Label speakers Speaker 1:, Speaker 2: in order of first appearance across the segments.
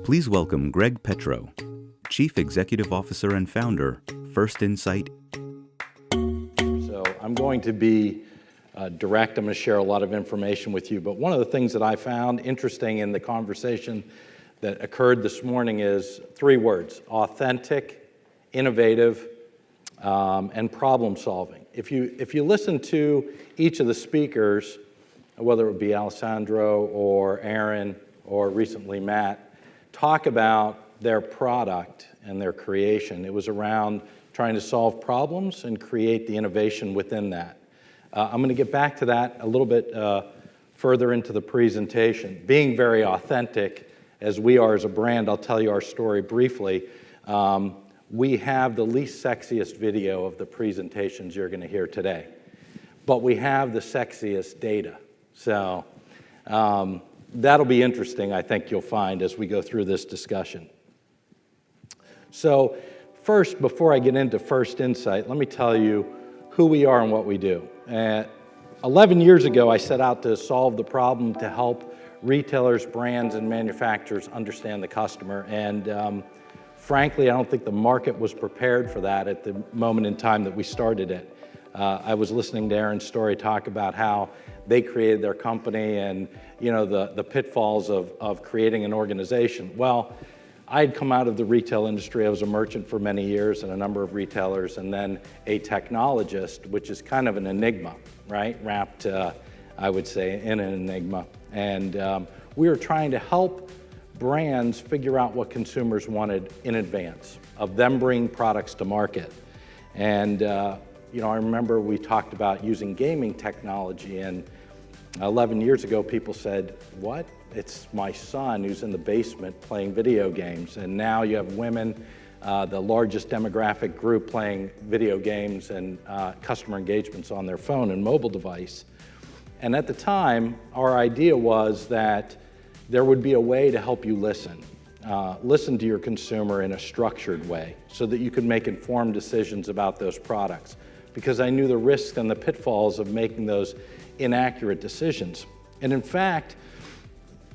Speaker 1: Please welcome Greg Petro, Chief Executive Officer and Founder, First Insight.
Speaker 2: So I'm going to be direct. I'm going to share a lot of information with you. But one of the things that I found interesting in the conversation that occurred this morning is three words: authentic, innovative, and problem solving. If you listen to each of the speakers, whether it be Alessandro or Aaron or recently Matt, talk about their product and their creation, it was around trying to solve problems and create the innovation within that. I'm going to get back to that a little bit further into the presentation. Being very authentic, as we are as a brand, I'll tell you our story briefly. We have the least sexiest video of the presentations you're going to hear today, but we have the sexiest data. So that'll be interesting, I think you'll find, as we go through this discussion. So first, before I get into First Insight, let me tell you who we are and what we do. 11 years ago, I set out to solve the problem to help retailers, brands, and manufacturers understand the customer. And frankly, I don't think the market was prepared for that at the moment in time that we started it. I was listening to Aaron's story talk about how they created their company and the pitfalls of creating an organization. Well, I had come out of the retail industry. I was a merchant for many years in a number of retailers, and then a technologist, which is kind of an enigma, right? Wrapped, I would say, in an enigma. And we were trying to help brands figure out what consumers wanted in advance of them bringing products to market. And I remember we talked about using gaming technology, and 11 years ago people said, "What? It's my son who's in the basement playing video games." And now you have women, the largest demographic group, playing video games and customer engagements on their phone and mobile device. And at the time, our idea was that there would be a way to help you listen to your consumer in a structured way so that you could make informed decisions about those products. Because I knew the risks and the pitfalls of making those inaccurate decisions. And in fact,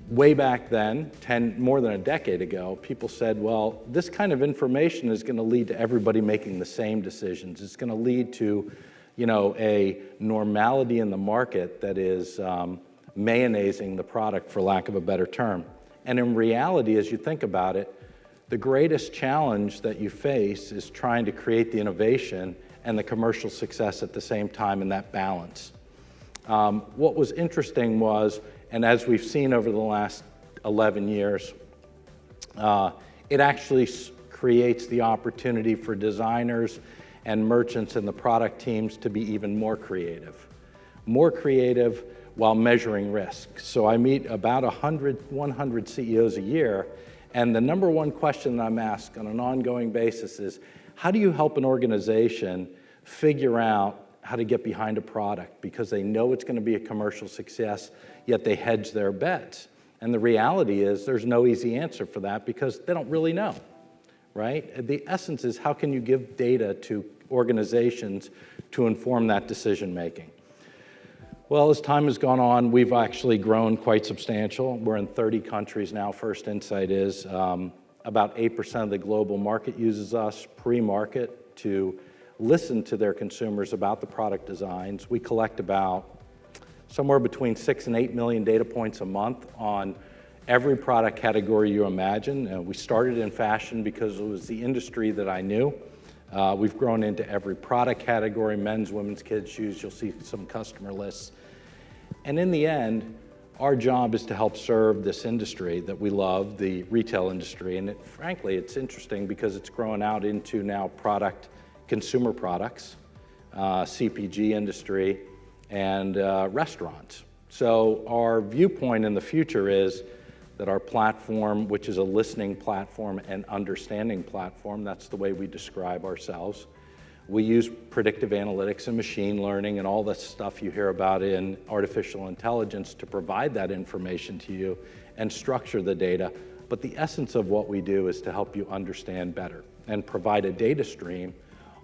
Speaker 2: way back then, more than a decade ago, people said, well, this kind of information is going to lead to everybody making the same decisions. It's going to lead to, a normality in the market that is mayonnaising the product, for lack of a better term. And in reality, as you think about it, the greatest challenge that you face is trying to create the innovation and the commercial success at the same time, in that balance. What was interesting was, and as we've seen over the last 11 years, it actually creates the opportunity for designers and merchants and the product teams to be even more creative while measuring risk. So I meet about 100 CEOs a year, and the number one question that I'm asked on an ongoing basis is, how do you help an organization figure out how to get behind a product because they know it's going to be a commercial success, yet they hedge their bets? And the reality is there's no easy answer for that because they don't really know, right? The essence is, how can you give data to organizations to inform that decision making? Well, as time has gone on, we've actually grown quite substantial. We're in 30 countries now. First Insight is. About 8% of the global market uses us pre-market to listen to their consumers about the product designs. We collect about somewhere between 6 and 8 million data points a month on every product category you imagine. We started in fashion because it was the industry that I knew. We've grown into every product category: men's, women's, kids' shoes. You'll see some customer lists. And in the end, our job is to help serve this industry that we love, the retail industry. And frankly, it's interesting because it's grown out into now consumer products, CPG industry, and restaurants. So our viewpoint in the future is that our platform, which is a listening platform and understanding platform, that's the way we describe ourselves. We use predictive analytics and machine learning and all the stuff you hear about in artificial intelligence to provide that information to you and structure the data. But the essence of what we do is to help you understand better and provide a data stream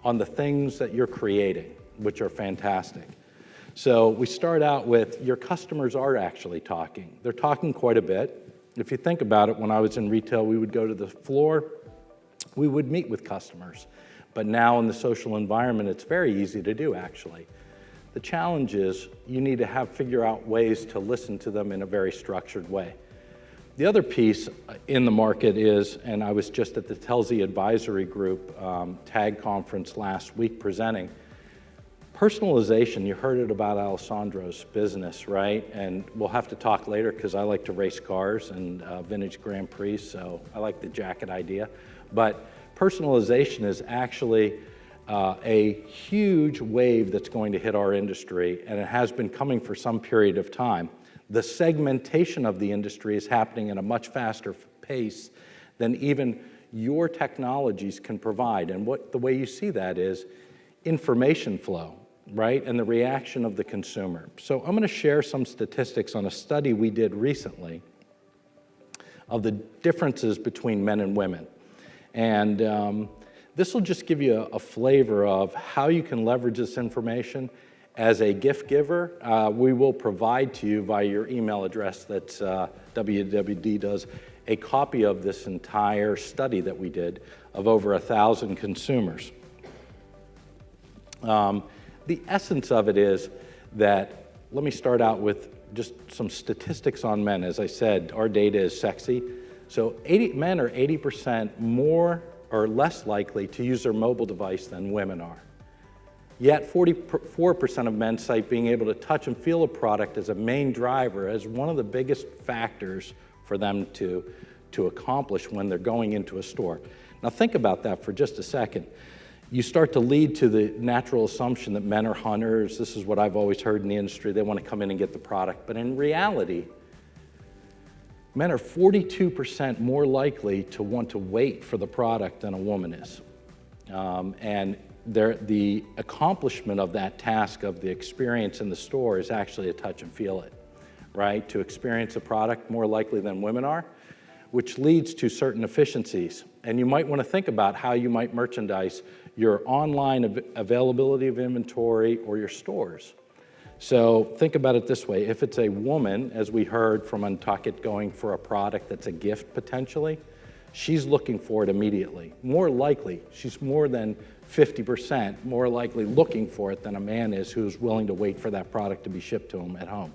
Speaker 2: on the things that you're creating, which are fantastic. So we start out with, your customers are actually talking. They're talking quite a bit. If you think about it, when I was in retail, we would go to the floor, we would meet with customers. But now in the social environment, it's very easy to do, actually. The challenge is you need to figure out ways to listen to them in a very structured way. The other piece in the market is, and I was just at the Telsey Advisory Group TAG conference last week presenting, personalization. You heard it about Alessandro's business, right? And we'll have to talk later because I like to race cars and vintage Grand Prix, so I like the jacket idea. But personalization is actually a huge wave that's going to hit our industry, and it has been coming for some period of time. The segmentation of the industry is happening at a much faster pace than even your technologies can provide. And the way you see that is information flow, right? And the reaction of the consumer. So I'm going to share some statistics on a study we did recently of the differences between men and women. And this will just give you a flavor of how you can leverage this information. As a gift giver, we will provide to you via your email address that's WWD does a copy of this entire study that we did of over 1,000 consumers. The essence of it is that, let me start out with just some statistics on men. As I said, our data is sexy. So men are 80% more or less likely to use their mobile device than women are. Yet 44% of men cite being able to touch and feel a product as a main driver, as one of the biggest factors for them to accomplish when they're going into a store. Now think about that for just a second. You start to lead to the natural assumption that men are hunters. This is what I've always heard in the industry. They want to come in and get the product. But in reality, men are 42% more likely to want to wait for the product than a woman is. And the accomplishment of that task of the experience in the store is actually a touch and feel it, right? To experience a product more likely than women are, which leads to certain efficiencies. And you might want to think about how you might merchandise your online availability of inventory or your stores. So think about it this way. If it's a woman, as we heard from Untuckit, going for a product that's a gift potentially, she's looking for it immediately. More likely, she's more than 50% more likely looking for it than a man is who's willing to wait for that product to be shipped to him at home.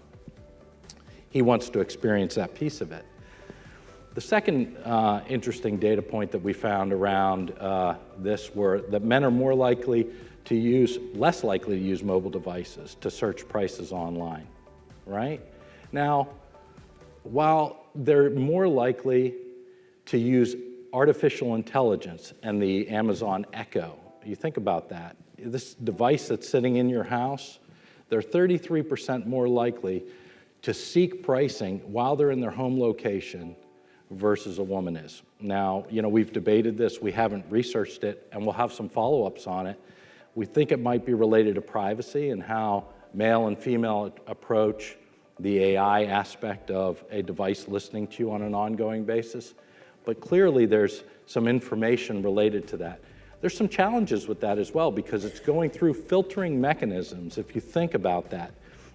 Speaker 2: He wants to experience that piece of it. The second interesting data point that we found around this were that men are less likely to use mobile devices to search prices online, right? Now, while they're more likely to use artificial intelligence and the Amazon Echo, you think about that. This device that's sitting in your house, they're 33% more likely to seek pricing while they're in their home location versus a woman is. Now, we've debated this, we haven't researched it, and we'll have some follow-ups on it. We think it might be related to privacy and how male and female approach the AI aspect of a device listening to you on an ongoing basis. But clearly there's some information related to that. There's some challenges with that as well because it's going through filtering mechanisms. If you think about that,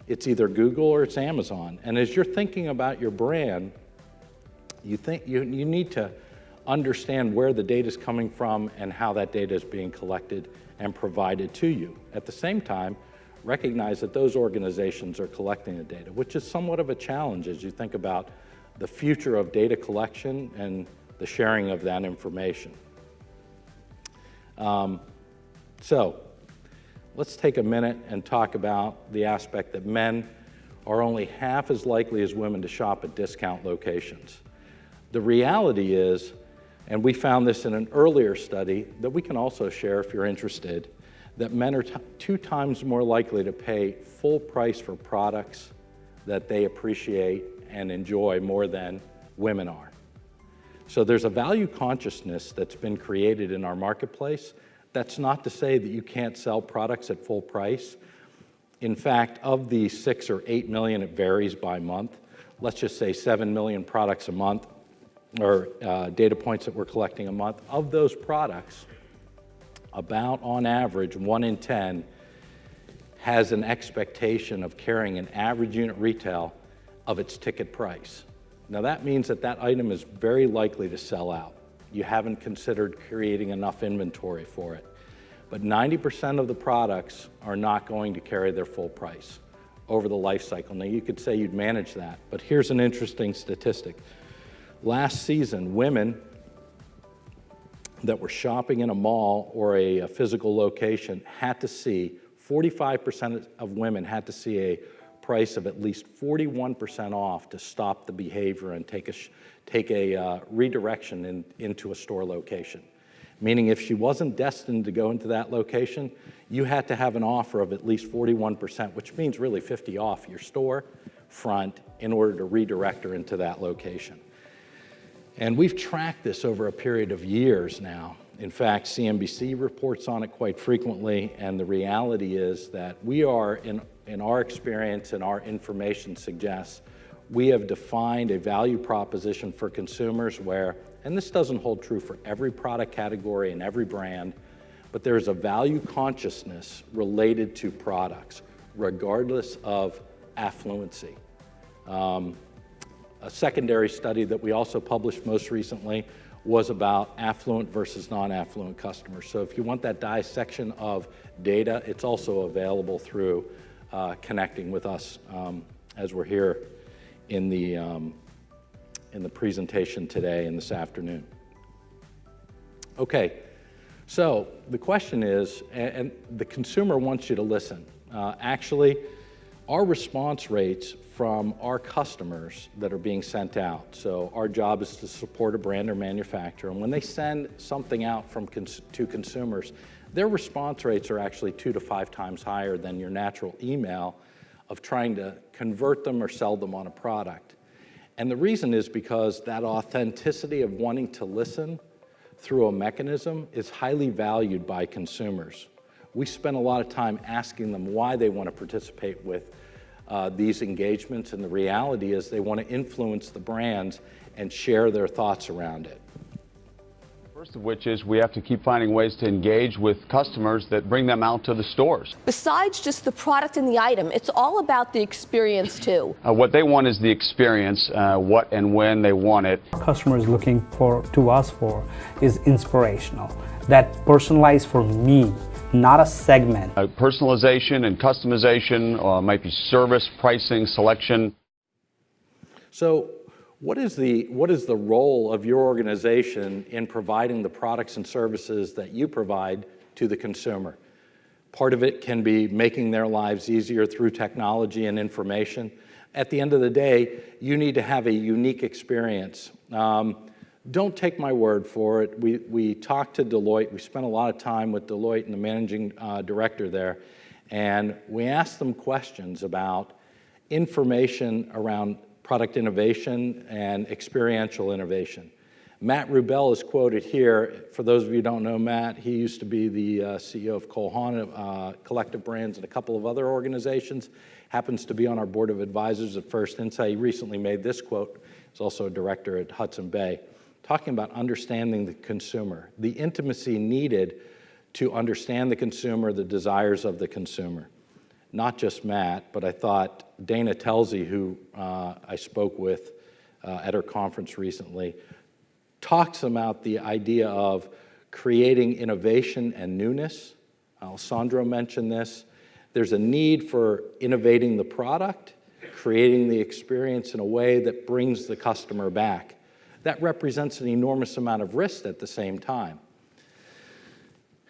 Speaker 2: it's either Google or it's Amazon. And as you're thinking about your brand, you need to understand where the data is coming from and how that data is being collected and provided to you. At the same time, recognize that those organizations are collecting the data, which is somewhat of a challenge as you think about the future of data collection and the sharing of that information. So let's take a minute and talk about the aspect that men are only half as likely as women to shop at discount locations. The reality is, and we found this in an earlier study that we can also share if you're interested, that men are 2 times more likely to pay full price for products that they appreciate and enjoy more than women are. So there's a value consciousness that's been created in our marketplace. That's not to say that you can't sell products at full price. In fact, of the 6 or 8 million, it varies by month. Let's just say 7 million products a month, or data points that we're collecting a month. Of those products, about on average, 1 in 10 has an expectation of carrying an average unit retail of its ticket price. Now that means that that item is very likely to sell out. You haven't considered creating enough inventory for it. But 90% of the products are not going to carry their full price over the life cycle. Now you could say you'd manage that, but here's an interesting statistic. Last season, women that were shopping in a mall or a physical location had to see, 45% of women had to see a price of at least 41% off to stop the behavior and take a redirection into a store location. Meaning if she wasn't destined to go into that location, you had to have an offer of at least 41%, which means really 50 off your store front in order to redirect her into that location. And we've tracked this over a period of years now. In fact, CNBC reports on it quite frequently, and the reality is that we are, in our experience and our information suggests, we have defined a value proposition for consumers where, and this doesn't hold true for every product category and every brand, but there's a value consciousness related to products, regardless of affluency. A secondary study that we also published most recently was about affluent versus non-affluent customers. So if you want that dissection of data, it's also available through connecting with us as we're here in the presentation today and this afternoon. Okay, so the question is, and the consumer wants you to listen. Actually, our response rates from our customers that are being sent out, so our job is to support a brand or manufacturer, and when they send something out to consumers, their response rates are actually 2 to 5 times higher than your natural email of trying to convert them or sell them on a product. And the reason is because that authenticity of wanting to listen through a mechanism is highly valued by consumers. We spend a lot of time asking them why they want to participate with these engagements, and the reality is they want to influence the brands and share their thoughts around it.
Speaker 3: First of which is we have to keep finding ways to engage with customers that bring them out to the stores.
Speaker 4: Besides just the product and the item, it's all about the experience too.
Speaker 3: What they want is the experience, what and when they want it.
Speaker 5: Customers looking to us for is inspirational, that personalized for me, not a segment.
Speaker 3: Personalization and customization might be service, pricing, selection.
Speaker 2: So what is the role of your organization in providing the products and services that you provide to the consumer? Part of it can be making their lives easier through technology and information. At the end of the day, you need to have a unique experience. Don't take my word for it. We talked to Deloitte. We spent a lot of time with Deloitte and the managing director there, and we asked them questions about information around product innovation and experiential innovation. Matt Rubel is quoted here. For those of you who don't know Matt, he used to be the CEO of Cole Haan, Collective Brands, and a couple of other organizations. Happens to be on our board of advisors at First Insight. He recently made this quote. He's also a director at Hudson Bay, talking about understanding the consumer, the intimacy needed to understand the consumer, the desires of the consumer. Not just Matt, but I thought Dana Telsey, who I spoke with at her conference recently, talks about the idea of creating innovation and newness. Alessandro mentioned this. There's a need for innovating the product, creating the experience in a way that brings the customer back. That represents an enormous amount of risk at the same time.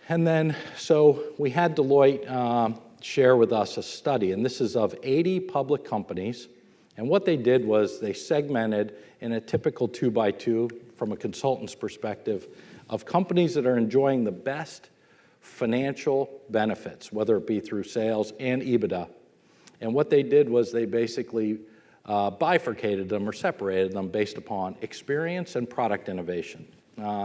Speaker 2: And then, so we had Deloitte share with us a study, and this is of 80 public companies, and what they did was they segmented in a typical 2x2 from a consultant's perspective of companies that are enjoying the best financial benefits, whether it be through sales and EBITDA. And what they did was they basically bifurcated them or separated them based upon experience and product innovation.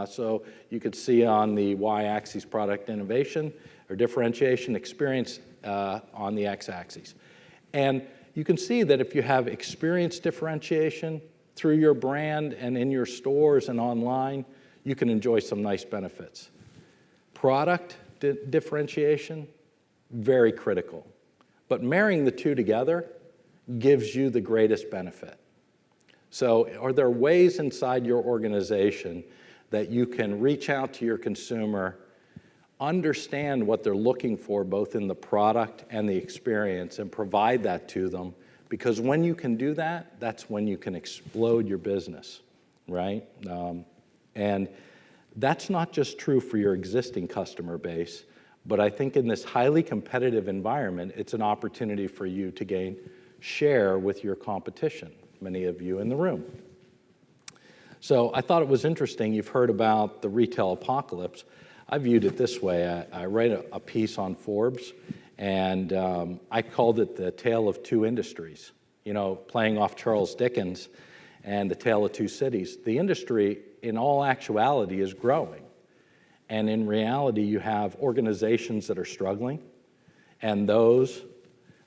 Speaker 2: So you could see on the y-axis product innovation or differentiation, experience on the x-axis. And you can see that if you have experience differentiation through your brand and in your stores and online, you can enjoy some nice benefits. Product differentiation, very critical. But marrying the two together gives you the greatest benefit. So are there ways inside your organization that you can reach out to your consumer, understand what they're looking for both in the product and the experience, and provide that to them? Because when you can do that, that's when you can explode your business, right? And that's not just true for your existing customer base, but I think in this highly competitive environment, it's an opportunity for you to gain share with your competition, many of you in the room. So I thought it was interesting. You've heard about the retail apocalypse. I viewed it this way. I write a piece on Forbes, and I called it the tale of two industries, you know, playing off Charles Dickens and the tale of two cities. The industry, in all actuality, is growing. And in reality, you have organizations that are struggling and those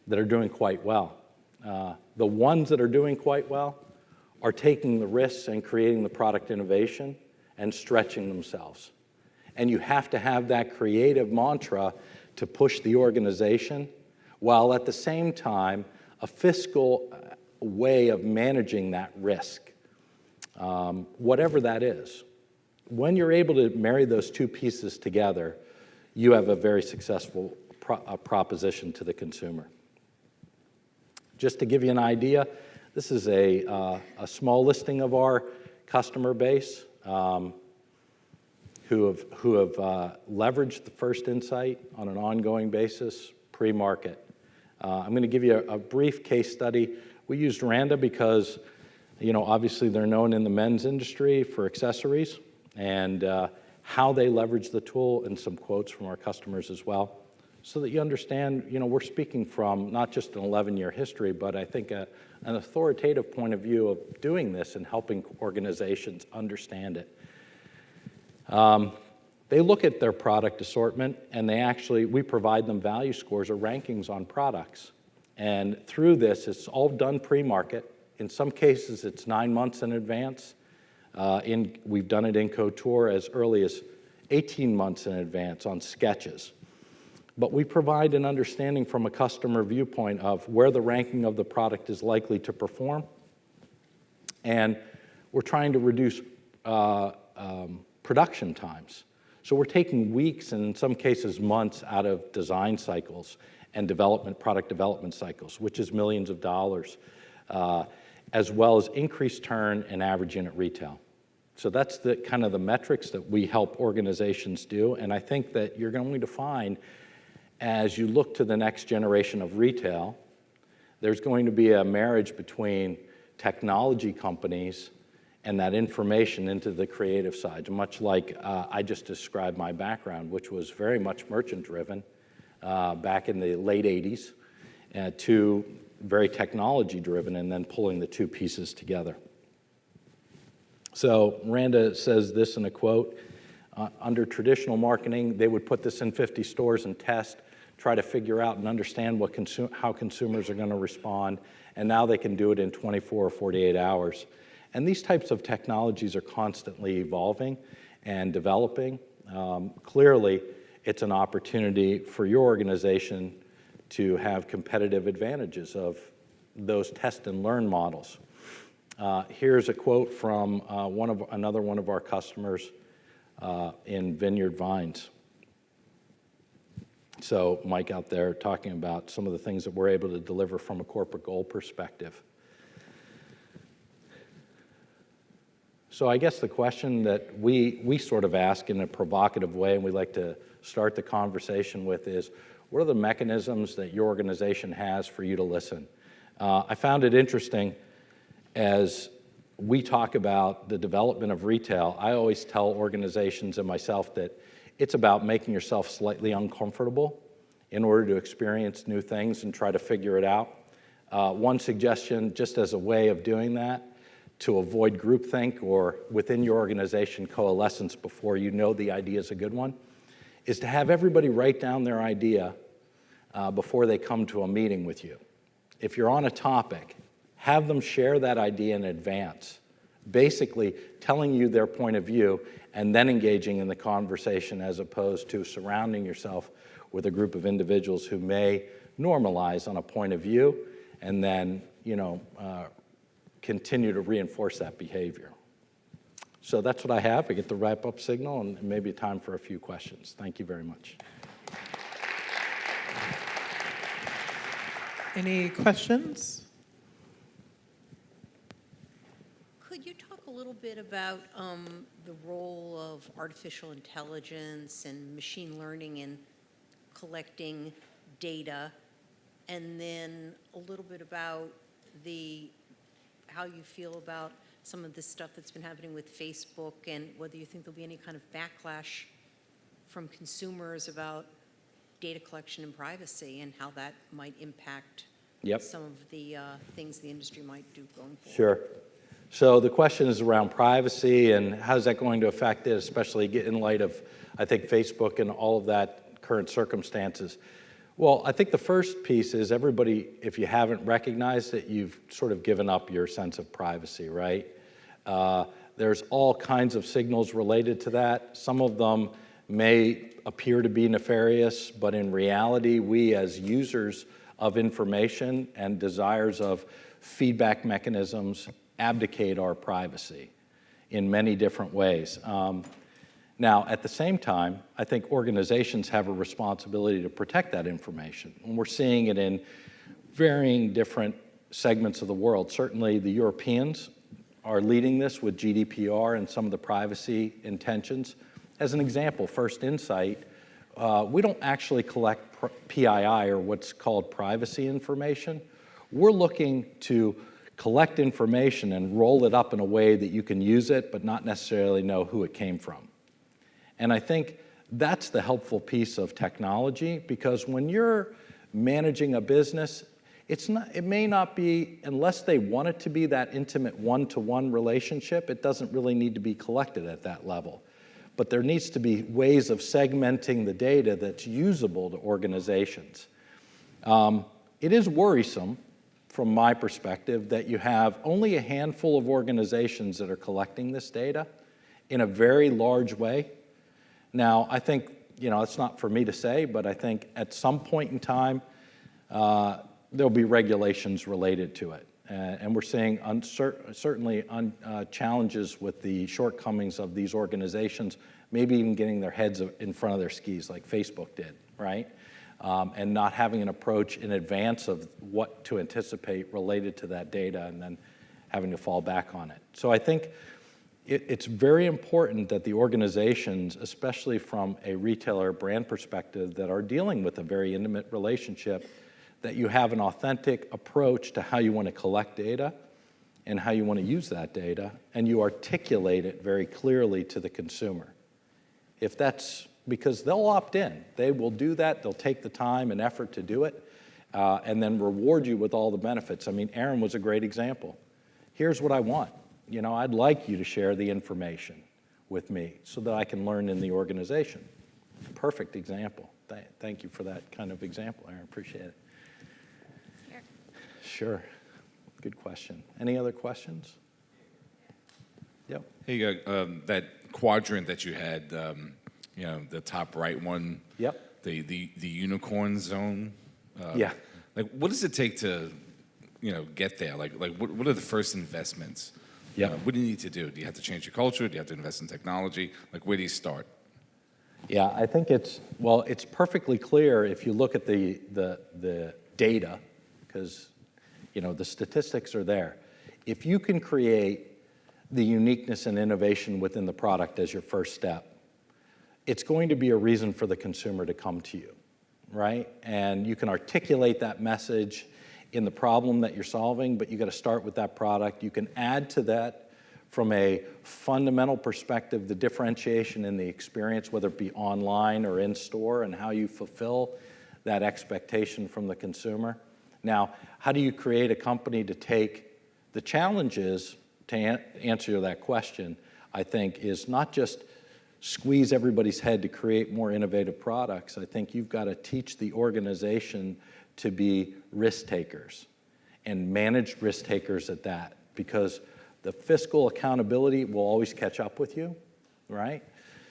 Speaker 2: that are doing quite well. The ones that are doing quite well are taking the risks and creating the product innovation and stretching themselves. And you have to have that creative mantra to push the organization, while at the same time, a fiscal way of managing that risk, whatever that is. When you're able to marry those two pieces together, you have a very successful proposition to the consumer. Just to give you an idea, this is a small listing of our customer base who have leveraged the First Insight on an ongoing basis pre-market. I'm going to give you a brief case study. We used Randa because, you know, obviously they're known in the men's industry for accessories, and how they leverage the tool, and some quotes from our customers as well, so that you understand, you know, we're speaking from not just an 11-year history, but I think an authoritative point of view of doing this and helping organizations understand it. They look at their product assortment, and we provide them value scores or rankings on products. And through this, it's all done pre-market. In some cases, it's 9 months in advance. We've done it in Couture as early as 18 months in advance on sketches. But we provide an understanding from a customer viewpoint of where the ranking of the product is likely to perform. And we're trying to reduce production times. So we're taking weeks and in some cases months out of design cycles and product development cycles, which is millions of dollars, as well as increased turn and average unit retail. So that's the kind of the metrics that we help organizations do. And I think that you're going to find, as you look to the next generation of retail, there's going to be a marriage between technology companies and that information into the creative side, much like I just described my background, which was very much merchant-driven back in the late 80s, to very technology-driven, and then pulling the two pieces together. So Randa says this in a quote, under traditional marketing, they would put this in 50 stores and test, try to figure out and understand how consumers are going to respond, and now they can do it in 24 or 48 hours. And these types of technologies are constantly evolving and developing. Clearly, it's an opportunity for your organization to have competitive advantages of those test and learn models. Here's a quote from another one of our customers in Vineyard Vines. So Mike out there talking about some of the things that we're able to deliver from a corporate goal perspective. So I guess the question that we sort of ask in a provocative way, and we like to start the conversation with, is what are the mechanisms that your organization has for you to listen? I found it interesting as we talk about the development of retail. I always tell organizations and myself that it's about making yourself slightly uncomfortable in order to experience new things and try to figure it out. One suggestion, just as a way of doing that, to avoid groupthink or within your organization coalescence before you know the idea is a good one, is to have everybody write down their idea before they come to a meeting with you. If you're on a topic, have them share that idea in advance, basically telling you their point of view and then engaging in the conversation, as opposed to surrounding yourself with a group of individuals who may normalize on a point of view and then, continue to reinforce that behavior. So that's what I have. I get the wrap-up signal and maybe time for a few questions. Thank you very much.
Speaker 6: Any questions?
Speaker 7: Could you talk a little bit about the role of artificial intelligence and machine learning in collecting data, and then a little bit about how you feel about some of this stuff that's been happening with Facebook, and whether you think there'll be any kind of backlash from consumers about data collection and privacy, and how that might impact some of the things the industry might do going forward?
Speaker 2: Sure. So the question is around privacy and how's that going to affect it, especially in light of, I think, Facebook and all of that current circumstances. Well, I think the first piece is everybody, if you haven't recognized it, you've sort of given up your sense of privacy, right? There's all kinds of signals related to that. Some of them may appear to be nefarious, but in reality, we as users of information and desires of feedback mechanisms abdicate our privacy in many different ways. Now, at the same time, I think organizations have a responsibility to protect that information. And we're seeing it in varying different segments of the world. Certainly, the Europeans are leading this with GDPR and some of the privacy intentions. As an example, First Insight, we don't actually collect PII, or what's called privacy information. We're looking to collect information and roll it up in a way that you can use it, but not necessarily know who it came from. And I think that's the helpful piece of technology, because when you're managing a business, it may not be, unless they want it to be that intimate one-to-one relationship, it doesn't really need to be collected at that level. But there needs to be ways of segmenting the data that's usable to organizations. It is worrisome, from my perspective, that you have only a handful of organizations that are collecting this data in a very large way. Now, I think, it's not for me to say, but I think at some point in time, there'll be regulations related to it. And we're seeing certainly challenges with the shortcomings of these organizations, maybe even getting their heads in front of their skis like Facebook did, right? And not having an approach in advance of what to anticipate related to that data and then having to fall back on it. So I think it's very important that the organizations, especially from a retailer brand perspective, that are dealing with a very intimate relationship, that you have an authentic approach to how you want to collect data and how you want to use that data, and you articulate it very clearly to the consumer. If that's, because they'll opt in. They will do that. They'll take the time and effort to do it, and then reward you with all the benefits. I mean, Aaron was a great example. Here's what I want. I'd like you to share the information with me so that I can learn in the organization. Perfect example. Thank you for that kind of example, Aaron. Appreciate it. Sure. Good question. Any other questions? Yep.
Speaker 8: Hey, that quadrant that you had, the top right one.
Speaker 2: Yep.
Speaker 8: The unicorn zone.
Speaker 2: Yeah.
Speaker 8: Like, what does it take to, get there? Like, what are the first investments?
Speaker 2: Yeah.
Speaker 8: What do you need to do? Do you have to change your culture? Do you have to invest in technology? Like, where do you start?
Speaker 2: Yeah, I think it's perfectly clear if you look at the data, because the statistics are there. If you can create the uniqueness and innovation within the product as your first step, it's going to be a reason for the consumer to come to you, right? And you can articulate that message in the problem that you're solving, but you got to start with that product. You can add to that from a fundamental perspective, the differentiation in the experience, whether it be online or in store, and how you fulfill that expectation from the consumer. Now, how do you create a company to take the challenges, to answer that question, I think, is not just squeeze everybody's head to create more innovative products. I think you've got to teach the organization to be risk takers and manage risk takers at that, because the fiscal accountability will always catch up with you, right?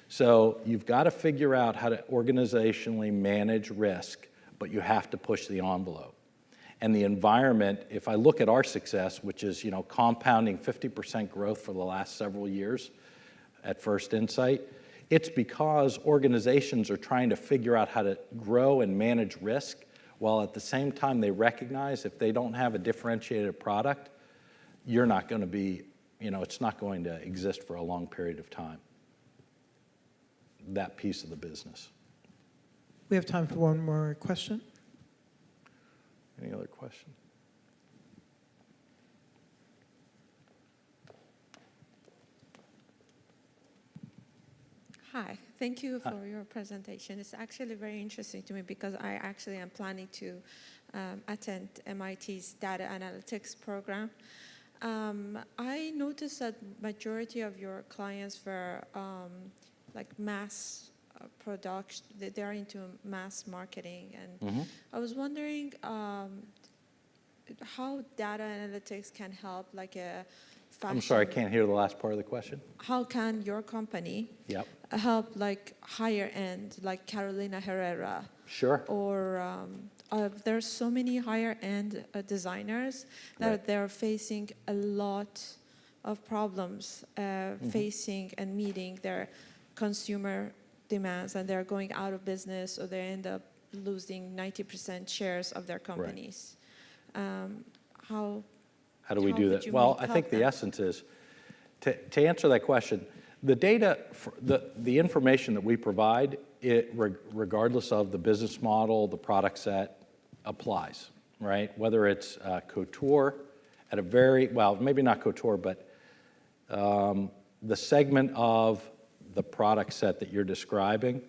Speaker 2: So you've got to figure out how to organizationally manage risk, but you have to push the envelope. And the environment, if I look at our success, which is, compounding 50% growth for the last several years at First Insight, it's because organizations are trying to figure out how to grow and manage risk, while at the same time they recognize if they don't have a differentiated product, you're not going to be, it's not going to exist for a long period of time. That piece of the business.
Speaker 6: We have time for one more question.
Speaker 2: Any other question?
Speaker 9: Hi, thank you for your presentation. It's actually very interesting to me because I actually am planning to attend MIT's data analytics program. I noticed that majority of your clients were like mass production, they're into mass marketing. And I was wondering how data analytics can help like a fashion.
Speaker 2: I'm sorry, I can't hear the last part of the question.
Speaker 9: How can your company
Speaker 2: Yep.
Speaker 9: help like higher end, like Carolina Herrera?
Speaker 2: Sure.
Speaker 9: Or there's so many higher end designers that
Speaker 2: Right.
Speaker 9: they're facing a lot of problems facing and meeting their consumer demands, and they're going out of business, or they end up losing 90% shares of their companies. How
Speaker 2: do we do that? Well, I think the essence is, to answer that question, the data, the information that we provide, regardless of the business model, the product set, applies, right? Whether it's couture at a maybe not couture, but the segment of the product set that you're describing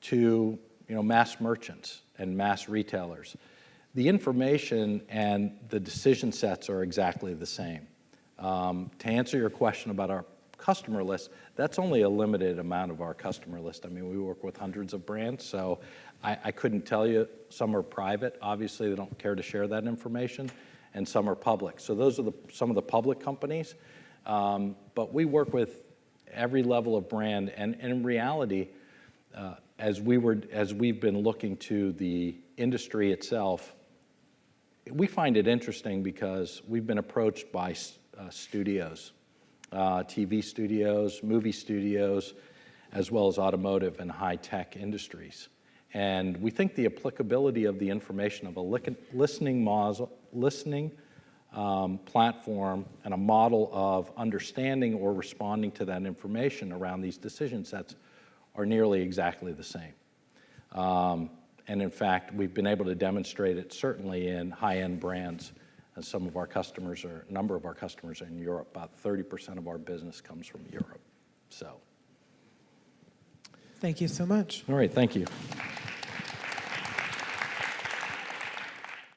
Speaker 2: to mass merchants and mass retailers. The information and the decision sets are exactly the same. To answer your question about our customer list, that's only a limited amount of our customer list. I mean, we work with hundreds of brands, so I couldn't tell you. Some are private. Obviously, they don't care to share that information, and some are public. So those are some of the public companies. But we work with every level of brand, and in reality, as we've been looking to the industry itself, we find it interesting because we've been approached by studios, TV studios, movie studios, as well as automotive and high-tech industries. And we think the applicability of the information of a listening platform and a model of understanding or responding to that information around these decision sets are nearly exactly the same. And in fact, we've been able to demonstrate it certainly in high-end brands. And a number of our customers are in Europe. About 30% of our business comes from Europe. So.
Speaker 6: Thank you so much.
Speaker 2: All right, thank you.